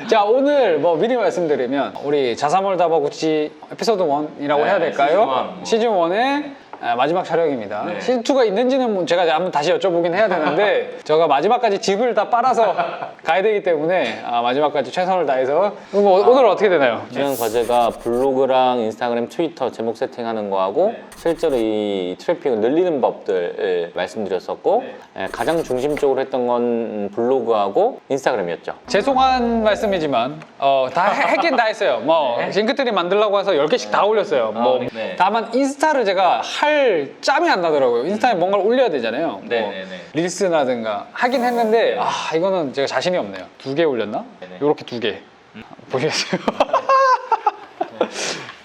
자, 오늘 뭐 미리 말씀드리면 우리 자사몰 다바구치 에피소드 1이라고 해야 될까요? 시즌 1의 마지막 촬영입니다. 네. 시즌 2가 있는지는 제가 한번 다시 여쭤보긴 해야 되는데 제가 마지막까지 집을 다 빨아서 가야 되기 때문에 마지막까지 최선을 다해서 오늘 어떻게 되나요? 진행 과제가 블로그랑 인스타그램, 트위터 제목 세팅하는 거하고 실제로 이 트래픽을 늘리는 법들을 말씀드렸었고 가장 중심적으로 했던 건 블로그하고 인스타그램이었죠. 죄송한 말씀이지만 다 했긴 다 했어요. 뭐 징크트리 만들려고 해서 10개씩 다 올렸어요. 뭐 네. 다만 인스타를 제가 할 짬이 안 나더라고요. 인스타에 뭔가를 올려야 되잖아요. 뭐 릴스라든가 하긴 했는데 이거는 제가 자신이 없네요. 2개 올렸나? 요렇게 2개 보시겠어요?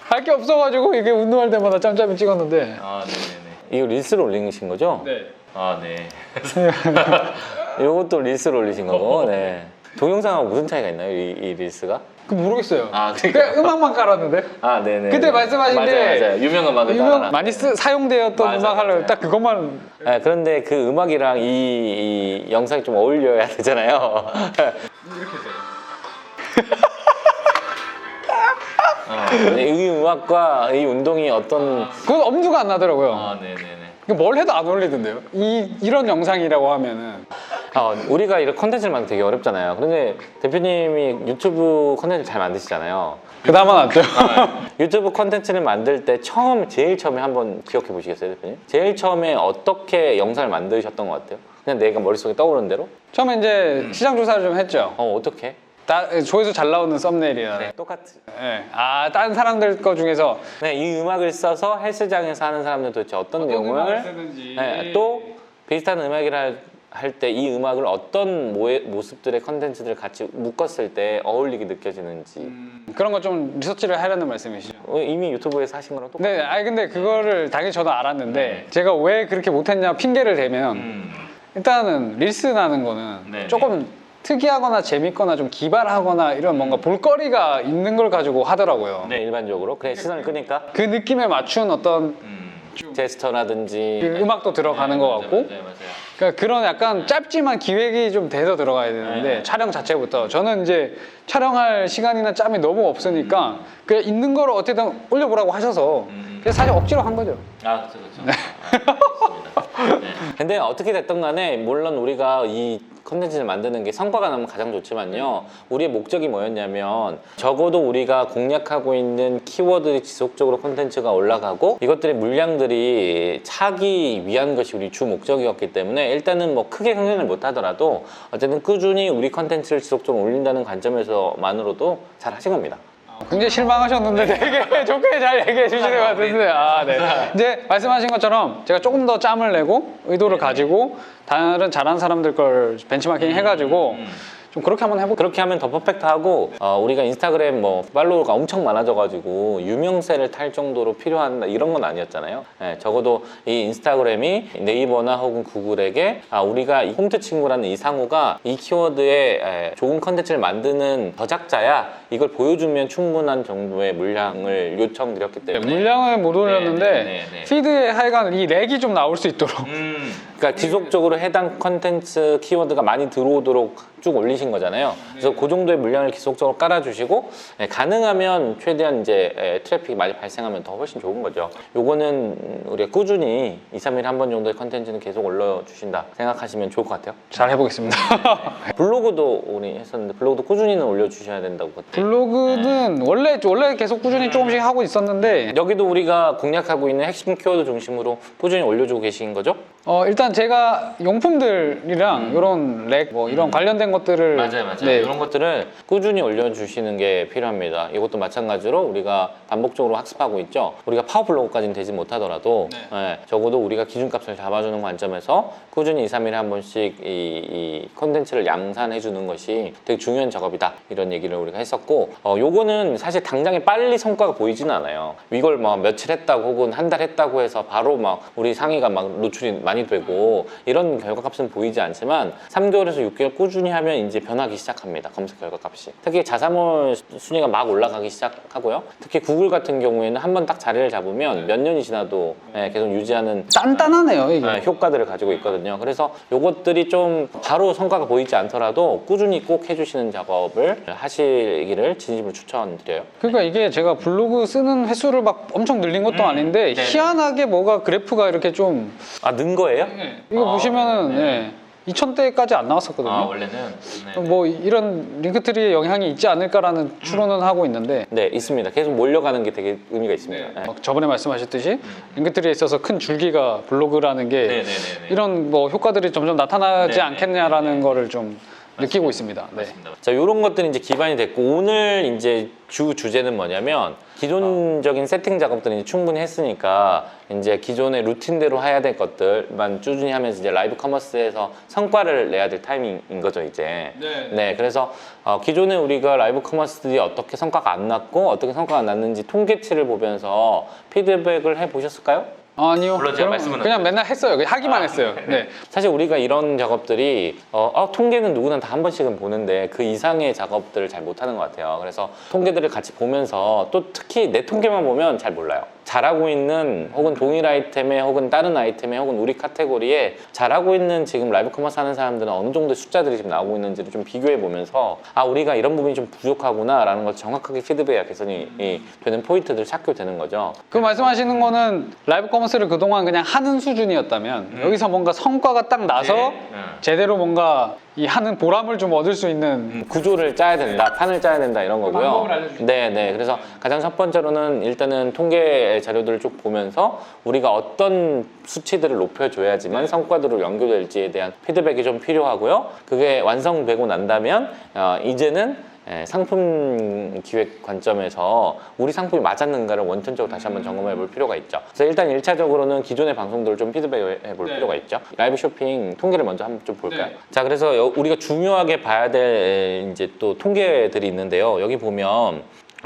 할 게 없어가지고 이게 운동할 때마다 짬짬이 찍었는데 네네네. 이거 릴스로 올리신 거죠? 네. 네. 이것도 릴스로 올리신 거고. 네. 동영상하고 무슨 차이가 있나요? 이 릴스가? 그 모르겠어요. 그러니까요. 그냥 음악만 깔았는데. 네네. 그때 말씀하신 게 맞아요. 유명한 음악을 많이 사용되었던 음악 하려고 딱 그것만. 그런데 그 음악이랑 이 영상이 좀 어울려야 되잖아요. 이 음악과 이 운동이 어떤 그건 엄두가 안 나더라고요. 네네네. 뭘 해도 안 어울리던데요. 이런 영상이라고 하면은. 우리가 이런 컨텐츠를 만들기 되게 어렵잖아요. 그런데 대표님이 유튜브 컨텐츠 잘 만드시잖아요. 그나마 낫죠. 유튜브 컨텐츠를 만들 때 제일 처음에 한번 기억해 보시겠어요, 대표님? 제일 처음에 어떻게 영상을 만드셨던 것 같아요? 그냥 내가 머릿속에 떠오르는 대로? 처음에 이제 시장 조사를 좀 했죠. 어떻게? 조회수 잘 나오는 썸네일이나. 똑같이. 네. 다른 사람들 거 중에서 이 음악을 써서 헬스장에서 하는 사람들 도대체 어떤 내용을 쓰는지. 또 비슷한 음악이라 할 때 이 음악을 어떤 모습들의 컨텐츠들을 같이 묶었을 때 어울리게 느껴지는지 그런 거 좀 리서치를 하려는 말씀이시죠? 이미 유튜브에서 하신 거랑 똑같아요. 네, 근데 그거를 당연히 저도 알았는데 제가 왜 그렇게 못했냐 핑계를 대면 일단은 릴스라는 거는 조금 특이하거나 재밌거나 좀 기발하거나 이런 뭔가 볼거리가 있는 걸 가지고 하더라고요. 일반적으로 그냥 시선을 끄니까 그 느낌에 맞춘 어떤 제스처라든지 음악도 들어가는 것 같고 그러니까 그런 약간 짧지만 기획이 좀 돼서 들어가야 되는데 촬영 자체부터 저는 이제 촬영할 시간이나 짬이 너무 없으니까 그냥 있는 거를 어떻게든 올려보라고 하셔서 그래서 사실 억지로 한 거죠. 그렇죠. 근데 어떻게 됐든 간에 물론 우리가 이 컨텐츠를 만드는 게 성과가 나면 가장 좋지만요, 우리의 목적이 뭐였냐면 적어도 우리가 공략하고 있는 키워드들이 지속적으로 컨텐츠가 올라가고 이것들의 물량들이 차기 위한 것이 우리 주 목적이었기 때문에 일단은 뭐 크게 흥행을 못 하더라도 어쨌든 꾸준히 우리 컨텐츠를 지속적으로 올린다는 관점에서만으로도 잘 하신 겁니다. 굉장히 실망하셨는데 되게 좋게 잘 얘기해 주시는 것 같은데 이제 말씀하신 것처럼 제가 조금 더 짬을 내고 의도를 가지고 다른 잘하는 사람들 걸 벤치마킹 해가지고 좀 그렇게 한번 해볼게요. 그렇게 하면 더 퍼펙트하고 우리가 인스타그램 팔로워가 엄청 많아져가지고 유명세를 탈 정도로 필요한 이런 건 아니었잖아요. 적어도 이 인스타그램이 네이버나 혹은 구글에게 우리가 이 홈트 친구라는 이 상호가 이 키워드에 좋은 컨텐츠를 만드는 저작자야, 이걸 보여주면 충분한 정도의 물량을 요청드렸기 때문에 물량을 못 올렸는데 피드에 하여간 이 렉이 좀 나올 수 있도록 그러니까 지속적으로 해당 컨텐츠 키워드가 많이 들어오도록 쭉 올리신 거잖아요. 그래서 그 정도의 물량을 지속적으로 깔아주시고 가능하면 최대한 이제 트래픽이 많이 발생하면 더 훨씬 좋은 거죠. 요거는 우리가 꾸준히 2, 3일에 한 번 정도의 컨텐츠는 계속 올려주신다 생각하시면 좋을 것 같아요. 잘 해보겠습니다. 블로그도 우리 했었는데 블로그도 꾸준히는 올려주셔야 된다고. 블로그는 원래 계속 꾸준히 조금씩 하고 있었는데 여기도 우리가 공략하고 있는 핵심 키워드 중심으로 꾸준히 올려주고 계신 거죠? 일단 제가 용품들이랑 이런 렉 이런 관련된 것들을 맞아요. 이런 것들을 꾸준히 올려주시는 게 필요합니다. 이것도 마찬가지로 우리가 반복적으로 학습하고 있죠. 우리가 파워블로그까지는 되지 못하더라도 적어도 우리가 기준값을 잡아주는 관점에서 꾸준히 2, 3일에 한 번씩 이 콘텐츠를 양산해주는 것이 되게 중요한 작업이다, 이런 얘기를 우리가 했었고 요거는 사실 당장에 빨리 성과가 보이지는 않아요. 이걸 며칠 했다고 혹은 한 달 했다고 해서 바로 우리 상위가 노출이 많이 되고 이런 결과값은 보이지 않지만 3개월에서 6개월 꾸준히 하면 이제 변하기 시작합니다. 검색 결과값이. 특히 자사몰 순위가 막 올라가기 시작하고요. 특히 구글 같은 경우에는 한번 딱 자리를 잡으면 몇 년이 지나도 계속 유지하는 단단하네요 이게. 효과들을 가지고 있거든요. 그래서 요것들이 좀 바로 성과가 보이지 않더라도 꾸준히 꼭 해주시는 작업을 하시기를 진심으로 추천드려요. 그러니까 이게 제가 블로그 쓰는 횟수를 막 엄청 늘린 것도 아닌데 네. 희한하게 뭐가 그래프가 이렇게 좀 는 거예요? 이거 보시면은 2000대까지 안 나왔었거든요. 원래는 뭐 이런 링크트리의 영향이 있지 않을까라는 추론은 하고 있는데 네, 있습니다. 계속 몰려가는 게 되게 의미가 있습니다. 네. 막 저번에 말씀하셨듯이 링크트리에 있어서 큰 줄기가 블로그라는 게 네네네. 이런 뭐 효과들이 점점 나타나지 네네. 않겠냐라는 거를 좀 느끼고 있습니다. 네. 자, 이런 것들이 이제 기반이 됐고 오늘 이제 주제는 뭐냐면 기존적인 세팅 작업들은 이제 충분히 했으니까 이제 기존의 루틴대로 해야 될 것들만 꾸준히 하면서 이제 라이브 커머스에서 성과를 내야 될 타이밍인 거죠 이제. 네. 그래서 기존에 우리가 라이브 커머스들이 어떻게 성과가 안 났고 어떻게 성과가 났는지 통계치를 보면서 피드백을 해 보셨을까요? 아니요. 물론 제가 그럼 말씀은 그냥 맨날 했어요. 그냥 하기만 했어요. 네. 사실 우리가 이런 작업들이 통계는 누구나 다 한 번씩은 보는데 그 이상의 작업들을 잘 못하는 것 같아요. 그래서 통계들을 같이 보면서 또 특히 내 통계만 보면 잘 몰라요. 잘하고 있는 혹은 동일 아이템에 혹은 다른 아이템에 혹은 우리 카테고리에 잘하고 있는 지금 라이브 커머스 하는 사람들은 어느 정도의 숫자들이 지금 나오고 있는지를 좀 비교해 보면서 우리가 이런 부분이 좀 부족하구나 라는 걸 정확하게 피드백이 개선이 되는 포인트들을 찾게 되는 거죠. 그 말씀하시는 거는 라이브 커머스를 그동안 그냥 하는 수준이었다면 여기서 뭔가 성과가 딱 나서 제대로 뭔가 이 하는 보람을 좀 얻을 수 있는 구조를 짜야 된다, 판을 짜야 된다 이런 거고요. 방법을 알려주시죠. 네. 그래서 가장 첫 번째로는 일단은 통계 자료들을 쭉 보면서 우리가 어떤 수치들을 높여줘야지만 성과들로 연결될지에 대한 피드백이 좀 필요하고요. 그게 완성되고 난다면 이제는 상품 기획 관점에서 우리 상품이 맞았는가를 원천적으로 다시 한번 점검해 볼 필요가 있죠. 그래서 일단 1차적으로는 기존의 방송들을 좀 피드백해 볼 필요가 있죠. 라이브 쇼핑 통계를 먼저 한번 좀 볼까요? 자, 그래서 우리가 중요하게 봐야 될 이제 또 통계들이 있는데요. 여기 보면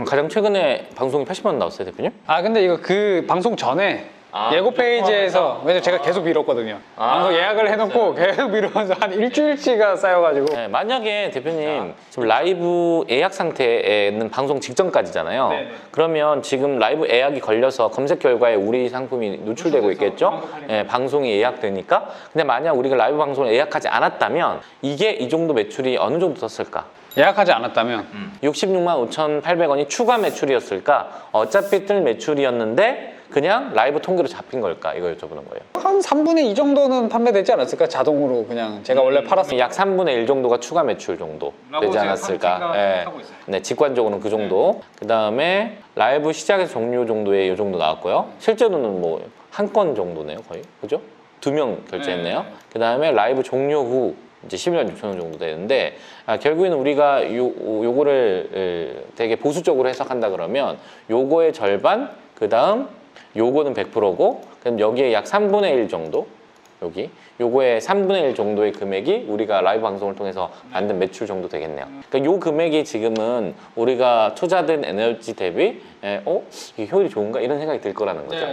가장 최근에 방송이 80만 나왔어요, 대표님? 근데 이거 그 방송 전에 예고 페이지에서 왜냐면 제가 계속 미뤘거든요. 방송 예약을 해놓고 계속 미루면서 한 일주일치가 쌓여가지고 네, 만약에 대표님 지금 라이브 예약 상태에는 방송 직전까지잖아요. 그러면 지금 라이브 예약이 걸려서 검색 결과에 우리 상품이 노출되고 있겠죠? 방송이 예약되니까. 근데 만약 우리가 라이브 방송을 예약하지 않았다면 이게 이 정도 매출이 어느 정도 떴을까? 예약하지 않았다면 66만 5,800원이 추가 매출이었을까? 어차피 뜰 매출이었는데 그냥 라이브 통계로 잡힌 걸까? 이거 여쭤보는 거예요. 한 3분의 2 정도는 판매되지 않았을까? 자동으로 그냥 제가 원래 팔았을 약 3분의 1 정도가 추가 매출 정도 되지 않았을까? 네, 직관적으로는 그 정도. 그 다음에 라이브 시작에서 종료 정도에 이 정도 나왔고요. 실제로는 뭐 한 건 정도네요, 거의. 그죠? 2명 결제했네요. 그 다음에 라이브 종료 후 이제 11만 6천 원 정도 되는데 결국에는 우리가 요거를 되게 보수적으로 해석한다 그러면 요거의 절반, 그 다음 요거는 100%고 그럼 여기에 약 3분의 1 정도 요거의 3분의 1 정도의 금액이 우리가 라이브 방송을 통해서 만든 매출 정도 되겠네요. 그러니까 요 금액이 지금은 우리가 투자된 에너지 대비 이게 효율이 좋은가? 이런 생각이 들 거라는 거죠.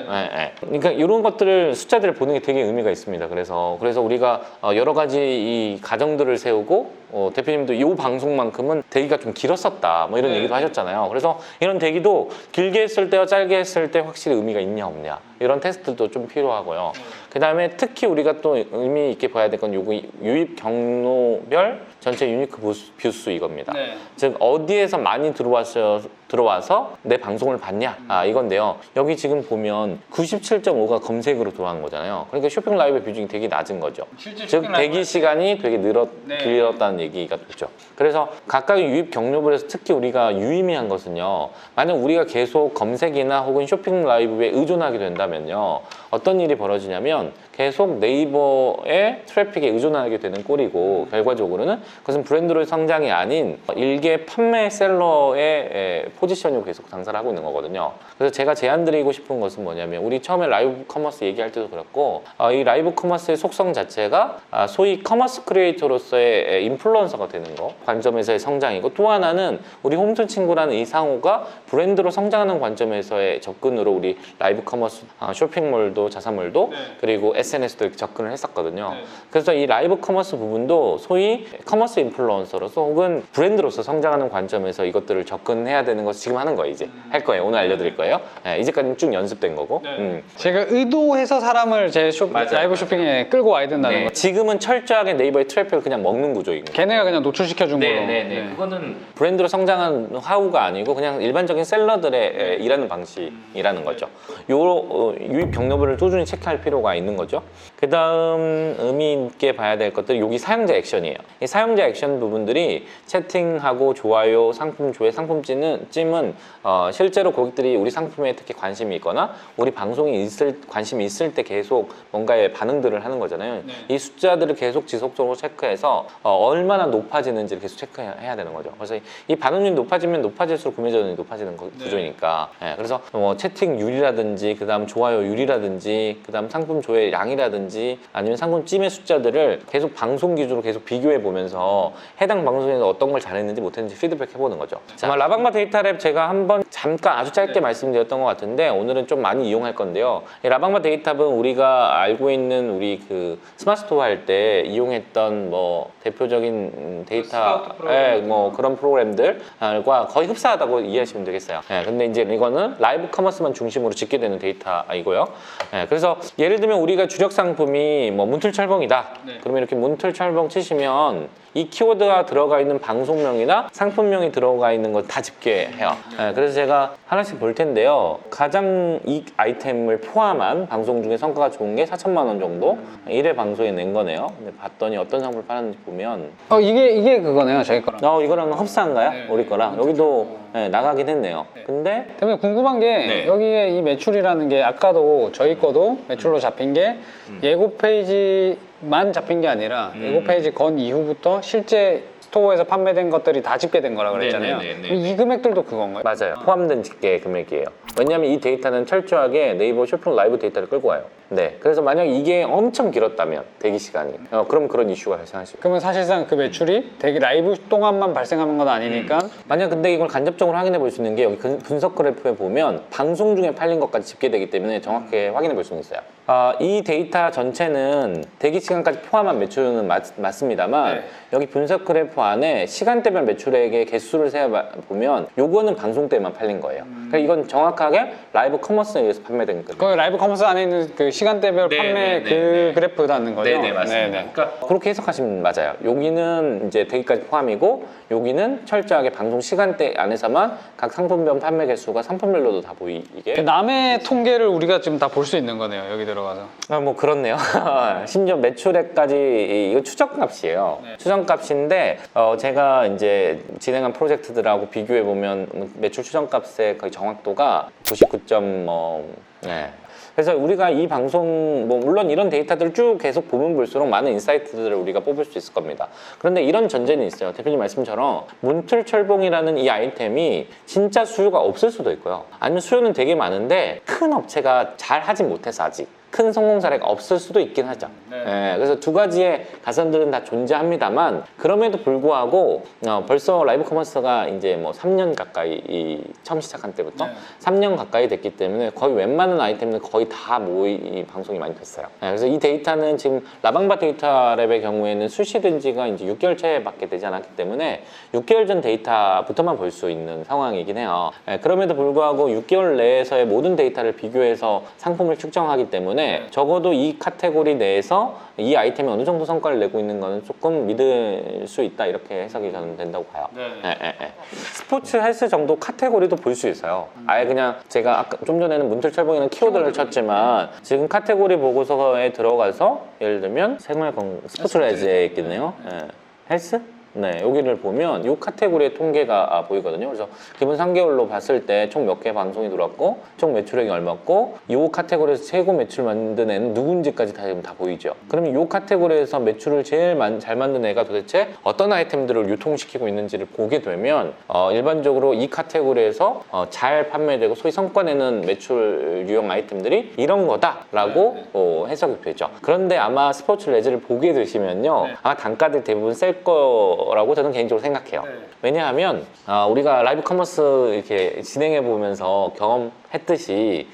그러니까 이런 것들을 숫자들을 보는 게 되게 의미가 있습니다. 그래서 우리가 여러 가지 이 가정들을 세우고 대표님도 이 방송만큼은 대기가 좀 길었었다 뭐 이런 얘기도 하셨잖아요. 그래서 이런 대기도 길게 했을 때와 짧게 했을 때 확실히 의미가 있냐 없냐 이런 테스트도 좀 필요하고요. 그 다음에 특히 우리가 또 의미 있게 봐야 될 건 요거 유입 경로별 전체 유니크 뷰수 이겁니다. 즉 어디에서 많이 들어와서 내 방송을 봤냐 이건데요. 여기 지금 보면 97.5가 검색으로 들어간 거잖아요. 그러니까 쇼핑 라이브 비중이 되게 낮은 거죠. 즉 대기 시간이 되게 길었다는 얘기가 되죠. 그래서 각각의 유입 경로별에서 특히 우리가 유의미한 것은요. 만약 우리가 계속 검색이나 혹은 쇼핑 라이브에 의존하게 된다면요. 어떤 일이 벌어지냐면 계속 네이버의 트래픽에 의존하게 되는 꼴이고 결과적으로는 그것은 브랜드로의 성장이 아닌 일개 판매 셀러의 포지션으로 계속 장사를 하고 있는 거거든요. 그래서 제가 제안드리고 싶은 것은 뭐냐면 우리 처음에 라이브 커머스 얘기할 때도 그랬고 이 라이브 커머스의 속성 자체가 소위 커머스 크리에이터로서의 인플루언서가 되는 거 관점에서의 성장이고 또 하나는 우리 홈튼 친구라는 이 상호가 브랜드로 성장하는 관점에서의 접근으로 우리 라이브 커머스 쇼핑몰도 자사몰도 그리고 그리고 SNS도 이렇게 접근을 했었거든요. 네. 그래서 이 라이브 커머스 부분도 소위 커머스 인플루언서로서 혹은 브랜드로서 성장하는 관점에서 이것들을 접근해야 되는 것을 지금 하는 거예요. 이제 할 거예요. 오늘 알려드릴 거예요. 네, 이제까지는 쭉 연습된 거고. 제가 의도해서 사람을 제 맞아요. 라이브 쇼핑에 끌고 와야 된다는 네, 거. 지금은 철저하게 네이버의 트래픽을 그냥 먹는 구조인 거예요. 걔네가 그냥 노출시켜 준 걸로. 그거는 브랜드로 성장한 하우가 아니고 그냥 일반적인 셀러들의 일하는 방식이라는 거죠. 요 유입 경로를 꾸준히 체크할 필요가 있는 거죠. 그 다음 의미 있게 봐야 될 것들이 여기 사용자 액션이에요. 이 사용자 액션 부분들이 채팅하고 좋아요, 상품 조회, 상품찜은 실제로 고객들이 우리 상품에 특히 관심이 있거나 우리 방송에 관심이 있을 때 계속 뭔가의 반응들을 하는 거잖아요. 이 숫자들을 계속 지속적으로 체크해서 얼마나 높아지는지를 계속 체크해야 되는 거죠. 그래서 이 반응률이 높아지면 높아질수록 구매 전환이 높아지는 구조니까. 네, 그래서 뭐 채팅률이라든지 그다음 좋아요율이라든지 그다음 상품 조회 양이라든지 아니면 상품찜의 숫자들을 계속 방송 기준으로 계속 비교해 보면서 해당 방송에서 어떤 걸 잘했는지 못했는지 피드백 해보는 거죠. 자, 라방바 데이터랩 제가 한번 잠깐 아주 짧게 말씀드렸던 것 같은데 오늘은 좀 많이 이용할 건데요. 이 라방바 데이터랩은 우리가 알고 있는 우리 그 스마트 스토어 할 때 이용했던 뭐 대표적인 데이터 뭐 그런 프로그램들과 거의 흡사하다고 이해하시면 되겠어요. 근데 이제 이거는 라이브 커머스만 중심으로 짓게 되는 데이터이고요. 그래서 예를 들면 우리가 주력 상품이 뭐 문틀철봉이다. 그러면 이렇게 문틀철봉 치시면 이 키워드가 들어가 있는 방송명이나 상품명이 들어가 있는 걸 다 집계해요. 그래서 제가 하나씩 볼 텐데요. 가장 이 아이템을 포함한 방송 중에 성과가 좋은 게 4천만 원 정도 1회 방송에 낸 거네요. 근데 봤더니 어떤 상품을 팔았는지 보면 이게 그거네요, 저희 거랑. 이거랑 흡사한가요? 네, 우리 거랑 여기도 나가긴 했네요. 근데 때문에 궁금한 게 여기에 이 매출이라는 게 아까도 저희 거도 매출로 잡힌 게 예고 페이지만 잡힌 게 아니라 예고 페이지 건 이후부터 실제 스토어에서 판매된 것들이 다 집계된 거라 그랬잖아요. 이 금액들도 그건가요? 맞아요. 포함된 집계 금액이에요. 왜냐하면 이 데이터는 철저하게 네이버 쇼핑 라이브 데이터를 끌고 와요. 네, 그래서 만약 이게 엄청 길었다면 대기 시간이 그럼 그런 이슈가 발생하시죠. 그러면 사실상 그 매출이 되게 라이브 동안만 발생하는 건 아니니까 만약 근데 이걸 간접적으로 확인해 볼 수 있는 게 여기 분석 그래프에 보면 방송 중에 팔린 것까지 집계되기 때문에 정확하게 확인해 볼 수 있어요. 이 데이터 전체는 대기 시간까지 포함한 매출은 맞습니다만 여기 분석 그래프 안에 시간대별 매출액의 개수를 세어보면 요거는 방송 때만 팔린 거예요. 그러니까 이건 정확하게 라이브 커머스에 의해서 판매된 거예요. 그 라이브 커머스 안에 있는 그 시간대별 판매 그래프라는 거죠? 네, 맞습니다. 그러니까 그렇게 해석하시면 맞아요. 여기는 이제 대기까지 포함이고 여기는 철저하게 방송 시간대 안에서만 각 상품별 판매 개수가 상품별로도 다 보이게. 남의 통계를 우리가 지금 다 볼 수 있는 거네요, 여기 들어가서. 뭐 그렇네요. 심지어 매출액까지 이거 추정값이에요. 추정값인데 제가 이제 진행한 프로젝트들하고 비교해 보면 매출 추정값의 거의 정확도가 99. 그래서 우리가 이 방송 물론 이런 데이터들을 쭉 계속 보면 볼수록 많은 인사이트들을 우리가 뽑을 수 있을 겁니다. 그런데 이런 전제는 있어요. 대표님 말씀처럼 문틀철봉이라는 이 아이템이 진짜 수요가 없을 수도 있고요. 아니면 수요는 되게 많은데 큰 업체가 잘 하진 못해서 아직 큰 성공 사례가 없을 수도 있긴 하죠. 그래서 두 가지의 가설들은 다 존재합니다만 그럼에도 불구하고 벌써 라이브 커머스가 이제 뭐 3년 가까이 처음 시작한 때부터 3년 가까이 됐기 때문에 거의 웬만한 아이템들 거의 다 모의 방송이 많이 됐어요. 그래서 이 데이터는 지금 라방바 데이터랩의 경우에는 출시된 지가 이제 6개월 채밖에 되지 않았기 때문에 6개월 전 데이터부터만 볼 수 있는 상황이긴 해요. 그럼에도 불구하고 6개월 내에서의 모든 데이터를 비교해서 상품을 측정하기 때문에 적어도 이 카테고리 내에서 이 아이템이 어느 정도 성과를 내고 있는 거는 조금 믿을 수 있다 이렇게 해석이 저는 된다고 봐요. 스포츠 헬스 정도 카테고리도 볼 수 있어요. 아예 그냥 제가 아까 좀 전에는 문틀철봉이라는 키워드를 쳤지만 지금 카테고리 보고서에 들어가서 예를 들면 스포츠레즈에 있겠네요. 헬스? 여기를 보면 이 카테고리의 통계가 보이거든요. 그래서 기본 3개월로 봤을 때 총 몇 개 방송이 들어왔고 총 매출액이 얼마고 이 카테고리에서 최고 매출 만든 애는 누군지까지 다 지금 다 보이죠. 그러면 이 카테고리에서 매출을 제일 잘 만든 애가 도대체 어떤 아이템들을 유통시키고 있는지를 보게 되면 일반적으로 이 카테고리에서 잘 판매되고 소위 성과 내는 매출 유형 아이템들이 이런 거다라고 해석이 되죠. 그런데 아마 스포츠 레즈를 보게 되시면요. 아마 단가들 대부분 셀 거 거라고 저는 개인적으로 생각해요. 왜냐하면 우리가 라이브 커머스 이렇게 진행해 보면서 경험했듯이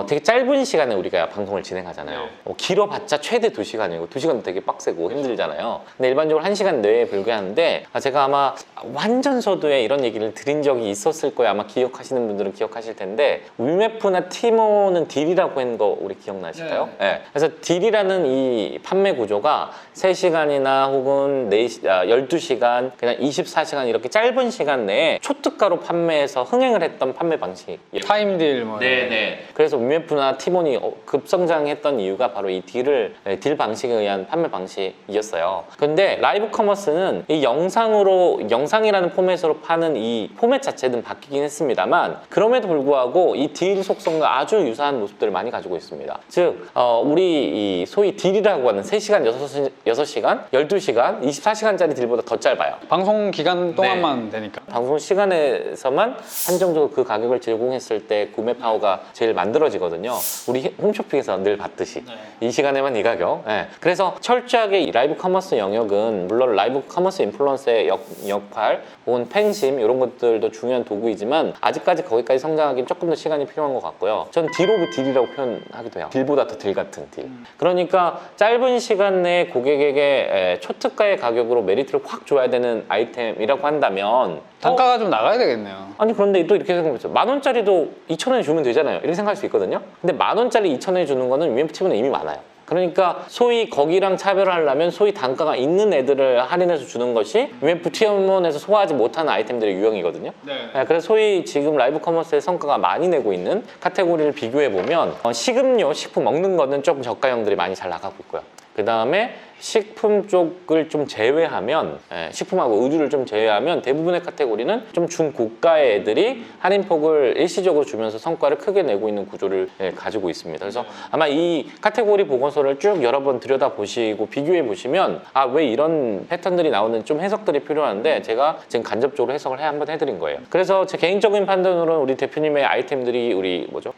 되게 짧은 시간에 우리가 방송을 진행하잖아요. 길어봤자 최대 2시간이고 2시간도 되게 빡세고 힘들잖아요. 근데 일반적으로 1시간 내에 불과하는데 제가 아마 완전 서두에 이런 얘기를 드린 적이 있었을 거예요. 아마 기억하시는 분들은 기억하실 텐데 위메프나 티모는 딜이라고 한 거 우리 기억나실까요? 네. 그래서 딜이라는 이 판매 구조가 3시간이나 혹은 12시간 그냥 24시간 이렇게 짧은 시간 내에 초특가로 판매해서 흥행을 했던 판매 방식이에요. 타임딜 뭐. 네네. 그래서 위메프나 티몬이 급성장했던 이유가 바로 이 딜 방식에 의한 판매 방식이었어요. 근데 라이브 커머스는 이 영상이라는 포맷으로 파는 이 포맷 자체는 바뀌긴 했습니다만 그럼에도 불구하고 이 딜 속성과 아주 유사한 모습들을 많이 가지고 있습니다. 즉 우리 이 소위 딜이라고 하는 3시간, 6시간, 12시간, 24시간짜리 딜보다 더 짧아요. 방송 기간 동안만 되니까. 방송 시간에서만 한정적으로 그 가격을 제공했을 때 구매 파워가 제일 만들어지거든요. 우리 홈쇼핑에서 늘 봤듯이 이 시간에만 이 가격. 그래서 철저하게 이 라이브 커머스 영역은 물론 라이브 커머스 인플루언서의 역할 혹은 팬심 이런 것들도 중요한 도구이지만 아직까지 거기까지 성장하기는 조금 더 시간이 필요한 것 같고요. 전 딜 오브 딜이라고 표현하기도 해요. 딜보다 더 딜 같은 딜. 그러니까 짧은 시간 내에 고객에게 초특가의 가격으로 메리트를 확 줘야 되는 아이템이라고 한다면 단가가 좀 나가야 되겠네요. 아니 그런데 또 이렇게 생각해보죠. 10,000원짜리도 2,000원에 주면 되잖아요. 이렇게 생각할 수 있거든요. 근데 10,000원짜리 2,000원에 주는 거는 위메프티브는 이미 많아요. 그러니까 소위 거기랑 차별하려면 소위 단가가 있는 애들을 할인해서 주는 것이 위메프티브에서 소화하지 못하는 아이템들의 유형이거든요. 그래서 소위 지금 라이브 커머스의 성과가 많이 내고 있는 카테고리를 비교해보면 식음료, 식품 먹는 거는 조금 저가형들이 많이 잘 나가고 있고요. 그 다음에 식품 쪽을 좀 제외하면 식품하고 의류를 좀 제외하면 대부분의 카테고리는 좀 중고가의 애들이 할인폭을 일시적으로 주면서 성과를 크게 내고 있는 구조를 가지고 있습니다. 그래서 아마 이 카테고리 보고서를 쭉 여러 번 들여다보시고 비교해 보시면 왜 이런 패턴들이 나오는 좀 해석들이 필요한데 제가 지금 간접적으로 해석을 한번 해드린 거예요. 그래서 제 개인적인 판단으로는 우리 대표님의 아이템들이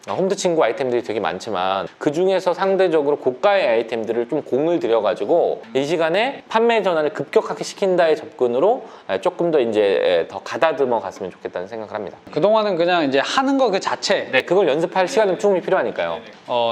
홈드 친구 아이템들이 되게 많지만 그 중에서 상대적으로 고가의 아이템들을 좀 공을 들여가지고 이 시간에 판매 전환을 급격하게 시킨다의 접근으로 조금 더 이제 더 가다듬어 갔으면 좋겠다는 생각을 합니다. 그동안은 그냥 이제 하는 거 그 자체. 네, 그걸 연습할 시간은 충분히 필요하니까요.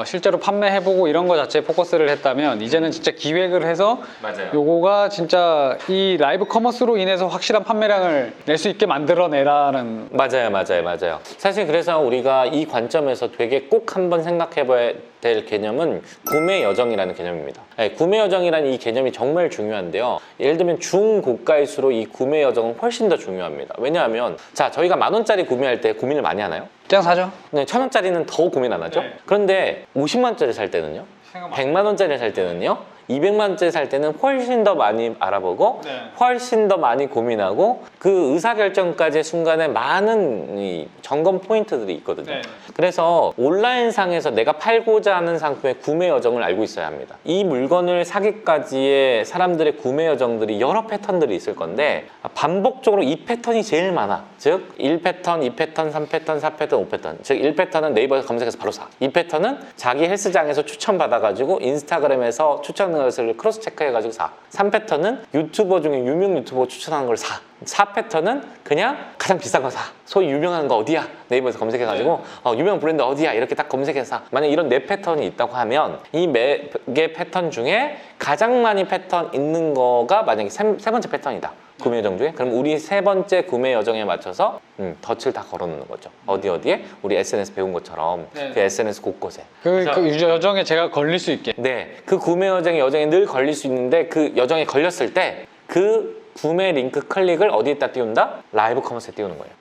실제로 판매해보고 이런 거 자체에 포커스를 했다면 이제는 진짜 기획을 해서 맞아요. 요거가 진짜 이 라이브 커머스로 인해서 확실한 판매량을 낼 수 있게 만들어내라는. 맞아요. 사실 그래서 우리가 이 관점에서 되게 꼭 한번 생각해봐야 될 개념은 구매 여정이라는 개념입니다. 구매 여정이라는 이 개념이 정말 중요한데요. 예를 들면 중고가일수록 이 구매 여정은 훨씬 더 중요합니다. 왜냐하면 저희가 10,000원짜리 구매할 때 고민을 많이 하나요? 그냥 사죠. 네, 1,000원짜리는 더 고민 안 하죠? 그런데 50만원짜리 살 때는요? 100만원짜리 살 때는요? 200만원짜리 살 때는 훨씬 더 많이 알아보고 훨씬 더 많이 고민하고 그 의사결정까지의 순간에 많은 이 점검 포인트들이 있거든요. 그래서 온라인상에서 내가 팔고자 하는 상품의 구매 여정을 알고 있어야 합니다. 이 물건을 사기까지의 사람들의 구매 여정들이 여러 패턴들이 있을 건데 반복적으로 이 패턴이 제일 많아. 즉 1패턴, 2패턴, 3패턴, 4패턴, 5패턴. 즉 1패턴은 네이버에서 검색해서 바로 사. 2패턴은 자기 헬스장에서 추천받아가지고 인스타그램에서 추천 것을 크로스 체크해가지고 사. 3패턴은 유튜버 중에 유명 유튜버 추천하는 걸 사. 4패턴은 그냥 가장 비싼 거 사. 소위 유명한 거 어디야? 네이버에서 검색해가지고 유명 브랜드 어디야? 이렇게 딱 검색해서 사. 만약 이런 4패턴이 있다고 하면 이 4개 패턴 중에 가장 많이 패턴 있는 거가 만약에 세 번째 패턴이다. 구매 여정 중에 그럼 우리 3번째 구매 여정에 맞춰서 덫을 다 걸어놓는 거죠. 어디에? 우리 SNS 배운 것처럼 그 SNS 곳곳에 그 여정에 제가 걸릴 수 있게. 네, 그 구매 여정에 늘 걸릴 수 있는데 그 여정에 걸렸을 때 그 구매 링크 클릭을 어디에다 띄운다? 라이브 커머스에 띄우는 거예요.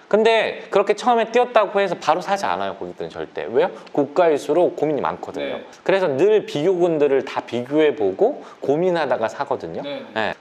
근데 그렇게 처음에 띄웠다고 해서 바로 사지 않아요, 고객들은 절대. 왜요? 고가일수록 고민이 많거든요. 그래서 늘 비교군들을 다 비교해보고 고민하다가 사거든요.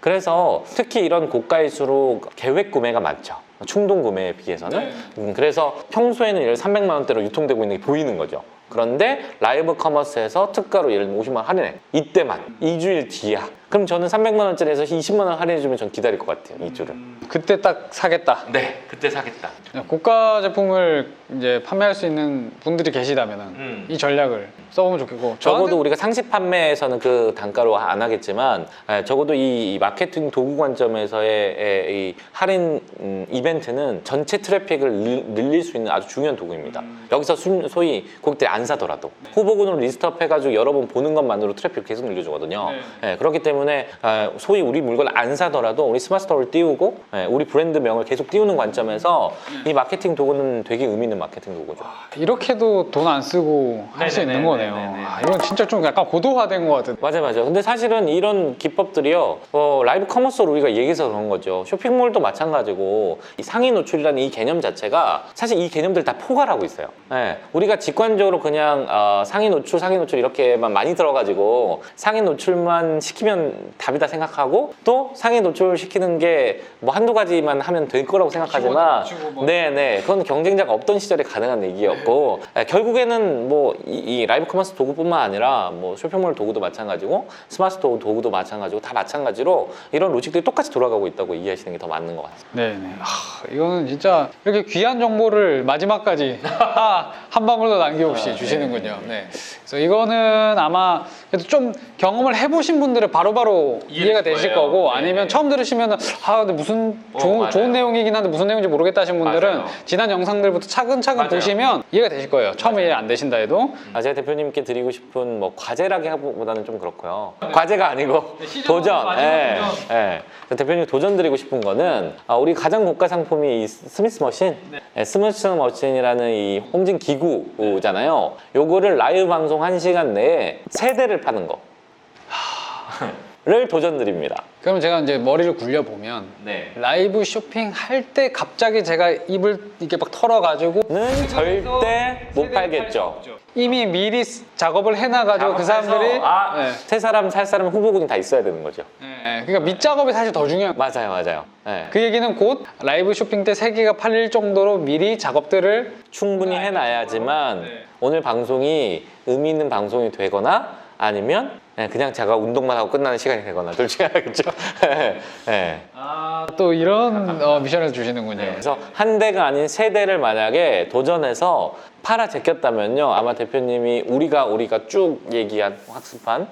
그래서 특히 이런 고가일수록 계획 구매가 많죠. 충동 구매에 비해서는. 그래서 평소에는 300만 원대로 유통되고 있는 게 보이는 거죠. 그런데 라이브 커머스에서 특가로 예를 들면 50만 원 할인해. 이때만 2주일 뒤야. 그럼 저는 300만 원짜리에서 20만 원 할인해주면 전 기다릴 것 같아요. 2주를. 그때 딱 사겠다. 네, 그때 사겠다. 고가 제품을 이제 판매할 수 있는 분들이 계시다면은 이 전략을 써보면 좋겠고 적어도 우리가 상식 판매에서는 그 단가로 안 하겠지만 적어도 이 마케팅 도구 관점에서의 이 할인 이벤트는 전체 트래픽을 늘릴 수 있는 아주 중요한 도구입니다. 여기서 소위 고객들이 안 사더라도 후보군으로 리스트업 해가지고 여러 번 보는 것만으로 트래픽을 계속 늘려주거든요. 그렇기 때문에 소위 우리 물건 안 사더라도 우리 스마트 스토어를 띄우고 우리 브랜드명을 계속 띄우는 관점에서 이 마케팅 도구는 되게 의미 있는 마케팅 도구죠. 이렇게도 돈 안 쓰고 할 수 있는 거네요. 이건 진짜 좀 약간 고도화된 것 같은. 맞아요. 근데 사실은 이런 기법들이요, 라이브 커머스로 우리가 얘기해서 그런 거죠. 쇼핑몰도 마찬가지고 이 상위 노출이라는 이 개념 자체가 사실 이 개념들 다 포괄하고 있어요. 우리가 직관적으로 그냥 상위 노출 이렇게만 많이 들어가지고 상위 노출만 시키면 답이다 생각하고 또 상위 노출 시키는 게 뭐 한두 가지만 하면 될 거라고 생각하지만 그건 경쟁자가 없던 시절에 가능한 얘기였고 결국에는 뭐 이 라이브 커머스 도구뿐만 아니라 뭐 쇼핑몰 도구도 마찬가지고 스마트 스토어 도구도 마찬가지고 다 마찬가지로 이런 로직들이 똑같이 돌아가고 있다고 이해하시는 게 더 맞는 것 같습니다. 네네. 이거는 진짜 이렇게 귀한 정보를 마지막까지 한 방울도 남김없이 주시는군요. 네. 그래서 이거는 아마 그래도 좀 경험을 해보신 분들은 바로바로 이해가 되실 거고 아니면 처음 들으시면은 근데 무슨 좋은 내용이긴 한데 무슨 내용인지 모르겠다 하신 분들은 지난 영상들부터 차근차근 보시면 이해가 되실 거예요. 처음에 이해 안 되신다 해도. 제가 대표님께 드리고 싶은 뭐 과제라기보다는 좀 그렇고요. 과제가 아니고 도전. 대표님 도전 드리고 싶은 거는 우리 가장 고가 상품이 이 스미스 머신, 스미스 머신이라는 이 홈진 기구잖아요. 요거를 라이브 방송 1시간 내에 3대를 파는 거. 를 도전드립니다. 그럼 제가 이제 머리를 굴려보면 라이브 쇼핑 할 때 갑자기 제가 입을 이렇게 막 털어가지고는 절대 못 팔겠죠. 이미 미리 작업을 해놔가지고 그 사람들이 세 사람, 살 사람 후보군이 다 있어야 되는 거죠. 그러니까 밑작업이 사실 더 중요한 거예요. 맞아요. 그 얘기는 곧 라이브 쇼핑 때 3개가 팔릴 정도로 미리 작업들을 충분히 해놔야지만 오늘 방송이 의미 있는 방송이 되거나 아니면 그냥 제가 운동만 하고 끝나는 시간이 되거나 둘 중에 하나겠죠. 또 이런 미션을 주시는군요. 그래서 한 대가 아닌 3대를 만약에 도전해서 팔아 제꼈다면요, 아마 대표님이 우리가 쭉 얘기한 학습한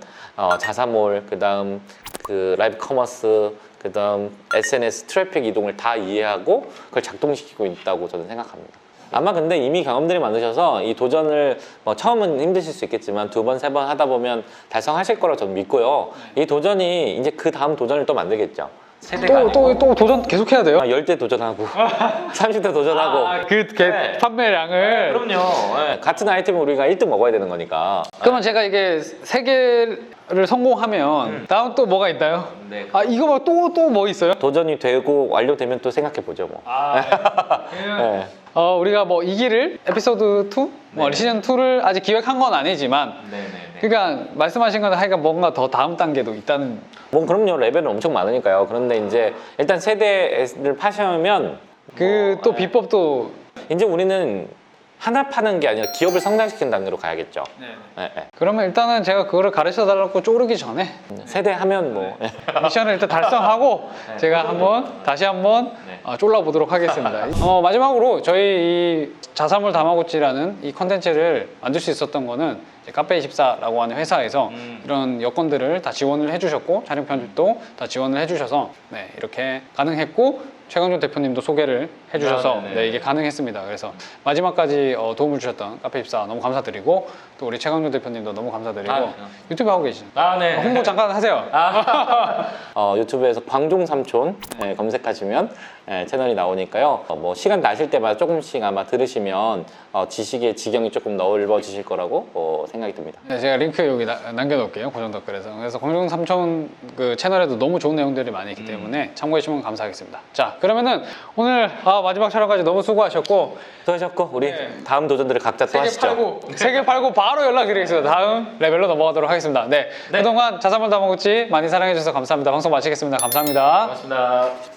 자사몰, 그다음 그 라이브 커머스, 그다음 SNS 트래픽 이동을 다 이해하고 그걸 작동시키고 있다고 저는 생각합니다. 아마 근데 이미 경험들이 많으셔서 이 도전을 처음은 힘드실 수 있겠지만 2번, 3번 하다 보면 달성하실 거라고 저는 믿고요. 이 도전이 이제 그 다음 도전을 또 만들겠죠. 또 도전 계속 해야 돼요? 10대 도전하고 30대 도전하고 판매량을. 그럼요. 같은 아이템을 우리가 1등 먹어야 되는 거니까. 그러면 제가 이게 3개를 성공하면 다음 또 뭐가 있나요? 이거 뭐 또 뭐 있어요? 도전이 되고 완료되면 또 생각해 보죠 뭐. 우리가 뭐 이 길을 에피소드 2? 시즌 2를 아직 기획한 건 아니지만 그러니까 말씀하신 건 하여간 뭔가 더 다음 단계도 있다는. 뭐 그럼요. 레벨은 엄청 많으니까요. 그런데 이제 일단 세대를 파시면 또 비법도 이제 우리는 하나 파는 게 아니라 기업을 성장시키는 단계로 가야겠죠. 그러면 일단은 제가 그거를 가르쳐 달라고 쪼르기 전에 세대 하면 뭐 미션을 일단 달성하고 제가 다시 한번 쫄라보도록 하겠습니다. 마지막으로 저희 이 자사몰 다마고치라는 이 컨텐츠를 만들 수 있었던 거는 카페24라고 하는 회사에서 이런 여건들을 다 지원을 해주셨고 촬영 편집도 다 지원을 해주셔서 이렇게 가능했고 최강준 대표님도 소개를 해주셔서 이게 가능했습니다. 그래서 마지막까지 도움을 주셨던 카페24 너무 감사드리고 또 우리 최강준 대표님도 너무 감사드리고 유튜브 하고 계시죠? 홍보 잠깐 하세요. 유튜브에서 광종삼촌 검색하시면 채널이 나오니까요. 뭐 시간 나실 때마다 조금씩 아마 들으시면 지식의 지경이 조금 넓어지실 거라고 생각이 듭니다. 제가 링크 여기 남겨놓을게요. 고정 댓글에서. 그래서 광종삼촌 그 채널에도 너무 좋은 내용들이 많이 있기 때문에 참고해주시면 감사하겠습니다. 자, 그러면은 오늘 마지막 촬영까지 너무 수고하셨고 우리 다음 도전들을 각자 또 하시죠. 3개 팔고 바로 연락드리겠습니다. 다음 레벨로 넘어가도록 하겠습니다. 그동안 자사몰 다마고치 많이 사랑해주셔서 감사합니다. 방송 마치겠습니다. 감사합니다. 고맙습니다.